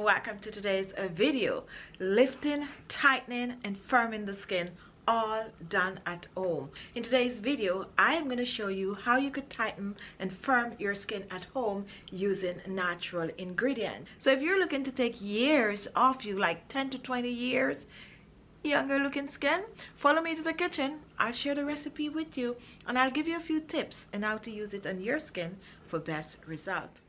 and welcome to today's video. Lifting, tightening and firming the skin, all done at home. In today's video I am going to show you how you could tighten and firm your skin at home using natural ingredients. So if you're looking to take years off you, like 10 to 20 years younger looking skin, follow me to the kitchen. I'll share the recipe with you and I'll give you a few tips on how to use it on your skin for best result.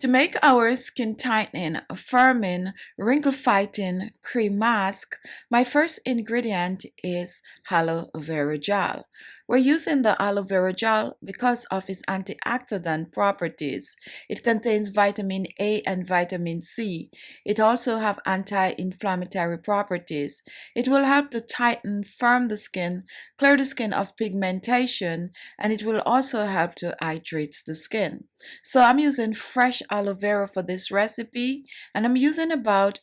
To make our skin tightening, firming, wrinkle fighting cream mask, my first ingredient is aloe vera gel. We're using the aloe vera gel because of its antioxidant properties. It contains vitamin A and vitamin C. It also has anti-inflammatory properties. It will help to tighten, firm the skin, clear the skin of pigmentation, and it will also help to hydrate the skin. So I'm using fresh aloe vera for this recipe, and I'm using about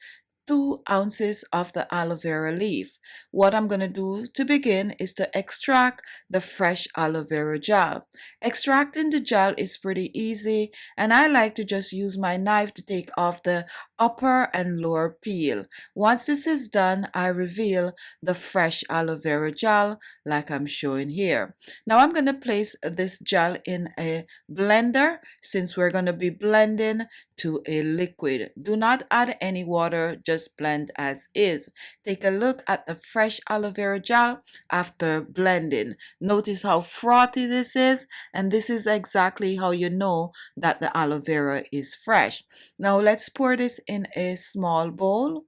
2 ounces of the aloe vera leaf. What I'm going to do to begin is to extract the fresh aloe vera gel. Extracting the gel is pretty easy, and I like to just use my knife to take off the upper and lower peel. Once this is done, I reveal the fresh aloe vera gel like I'm showing here. Now I'm going to place this gel in a blender since we're going to be blending to a liquid. Do not add any water, just blend as is. Take a look at the fresh aloe vera gel after blending. Notice how frothy this is, and this is exactly how you know that the aloe vera is fresh. Now let's pour this in a small bowl.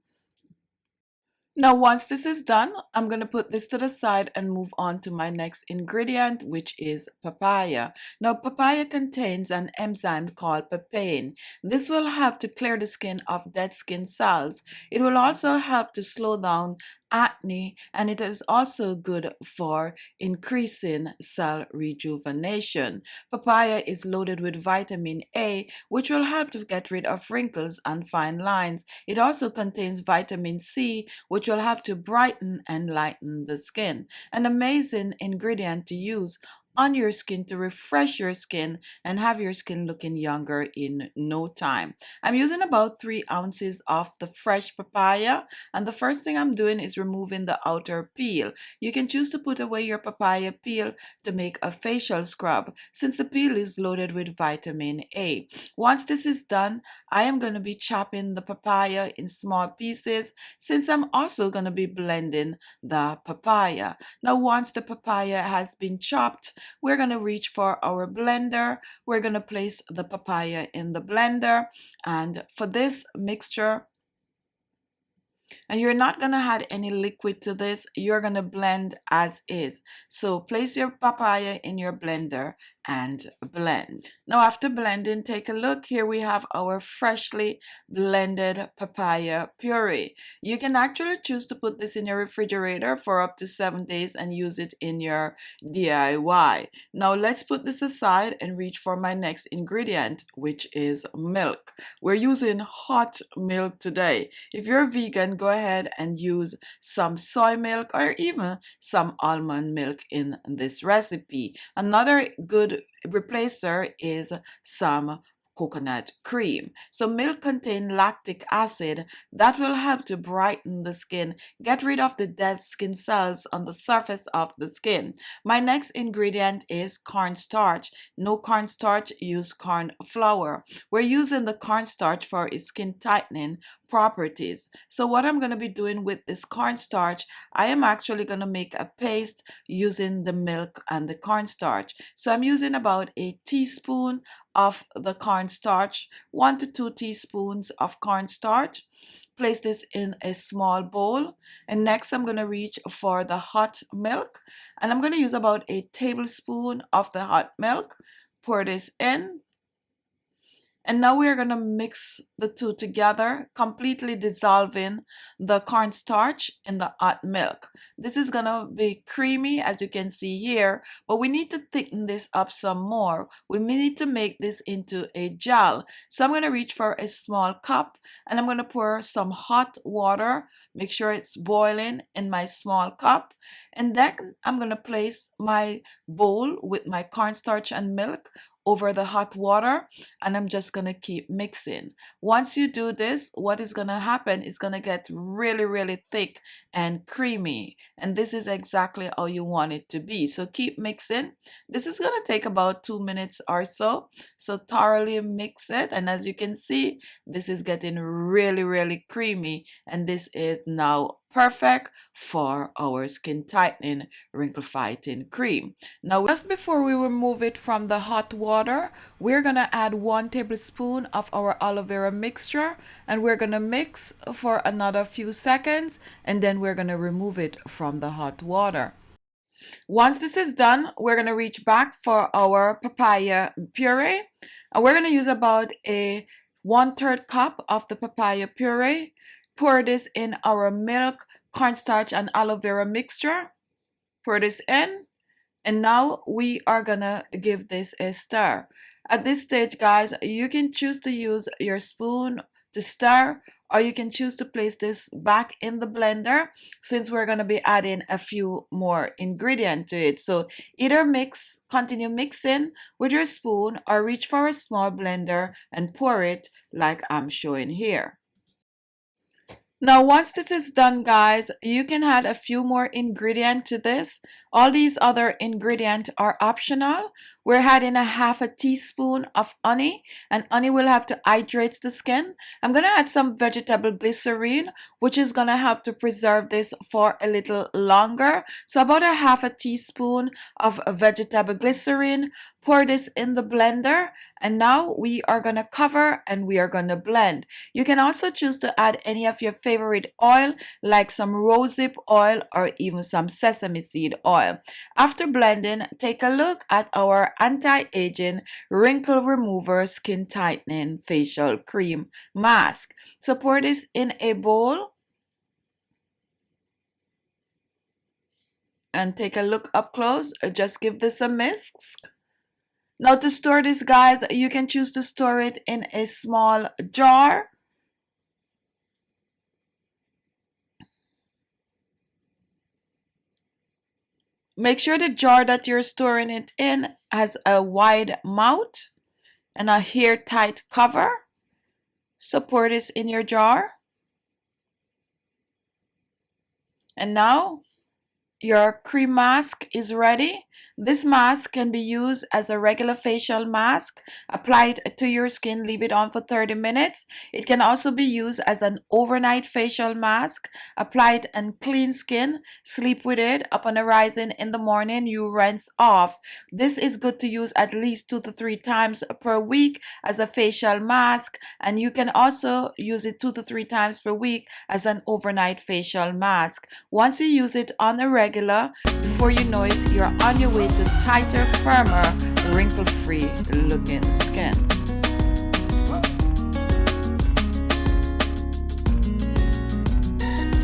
Now, once this is done, I'm going to put this to the side and move on to my next ingredient, which is papaya. Now, papaya contains an enzyme called papain. This will help to clear the skin of dead skin cells. It will also help to slow down acne, and it is also good for increasing cell rejuvenation. Papaya is loaded with vitamin A, which will help to get rid of wrinkles and fine lines. It also contains vitamin C, which will help to brighten and lighten the skin. An amazing ingredient to use on your skin to refresh your skin and have your skin looking younger in no time. I'm using about 3 ounces of the fresh papaya, and the first thing I'm doing is removing the outer peel. You can choose to put away your papaya peel to make a facial scrub since the peel is loaded with vitamin A. Once this is done, I am going to be chopping the papaya in small pieces since I'm also going to be blending the papaya. Now once the papaya has been chopped, we're going to reach for our blender. We're going to place the papaya in the blender, and for this mixture, and you're not going to add any liquid to this, you're going to blend as is. So place your papaya in your blender and blend. Now after blending, take a look. Here we have our freshly blended papaya puree. You can actually choose to put this in your refrigerator for up to 7 days and use it in your DIY. Now let's put this aside and reach for my next ingredient, which is milk. We're using hot milk today. If you're vegan, go ahead and use some soy milk or even some almond milk in this recipe. Another good replacer is some coconut cream. So milk contains lactic acid that will help to brighten the skin, get rid of the dead skin cells on the surface of the skin. My next ingredient is cornstarch. No cornstarch, use corn flour. We're using the cornstarch for its skin tightening properties. So what I'm going to be doing with this cornstarch, I am actually going to make a paste using the milk and the cornstarch. So I'm using about a teaspoon of the cornstarch, 1 to 2 teaspoons of cornstarch. Place this in a small bowl, and next I'm going to reach for the hot milk, and I'm going to use about a tablespoon of the hot milk. Pour this in. And now we're going to mix the two together, completely dissolving the cornstarch in the hot milk. This is going to be creamy, as you can see here, but we need to thicken this up some more. We need to make this into a gel. So I'm going to reach for a small cup, and I'm going to pour some hot water. Make sure it's boiling in my small cup. And then I'm going to place my bowl with my cornstarch and milk over the hot water, and I'm just going to keep mixing. Once you do this, what is going to happen is going to get really, really thick and creamy, and this is exactly how you want it to be. So keep mixing. This is going to take about 2 minutes or so. So thoroughly mix it, and as you can see, this is getting really, really creamy, and this is now perfect for our skin tightening wrinkle fighting cream. Now, just before we remove it from the hot water, we're gonna add 1 tablespoon of our aloe vera mixture, and we're gonna mix for another few seconds, and then we're gonna remove it from the hot water. Once this is done, we're gonna reach back for our papaya puree, and we're gonna use about a 1/3 cup of the papaya puree. Pour this in our milk, cornstarch, and aloe vera mixture. Pour this in, and now we are gonna give this a stir. At this stage, guys, you can choose to use your spoon to stir, or you can choose to place this back in the blender, since we're gonna be adding a few more ingredients to it. So either continue mixing with your spoon, or reach for a small blender and pour it like I'm showing here. Now, once this is done, guys, you can add a few more ingredients to this. All these other ingredients are optional. We're adding a 1/2 teaspoon of honey, and honey will help to hydrate the skin. I'm going to add some vegetable glycerine, which is going to help to preserve this for a little longer. So about a 1/2 teaspoon of vegetable glycerine. Pour this in the blender, and now we are going to cover and we are going to blend. You can also choose to add any of your favorite oil, like some rosehip oil or even some sesame seed oil. After blending, take a look at our anti-aging wrinkle remover skin tightening facial cream mask. So pour this in a bowl and take a look up close. Just give this a mix. Now, to store this, guys, you can choose to store it in a small jar. Make sure the jar that you're storing it in has a wide mouth and a airtight cover. So pour this in your jar. And now your cream mask is ready. This mask can be used as a regular facial mask. Apply it to your skin, leave it on for 30 minutes. It can also be used as an overnight facial mask. Apply it and clean skin. Sleep with it. Upon arising in the morning, you rinse off. This is good to use at least 2 to 3 times per week as a facial mask. And you can also use it 2 to 3 times per week as an overnight facial mask. Once you use it on a regular, before you know it, you're on your way to tighter, firmer, wrinkle-free looking skin.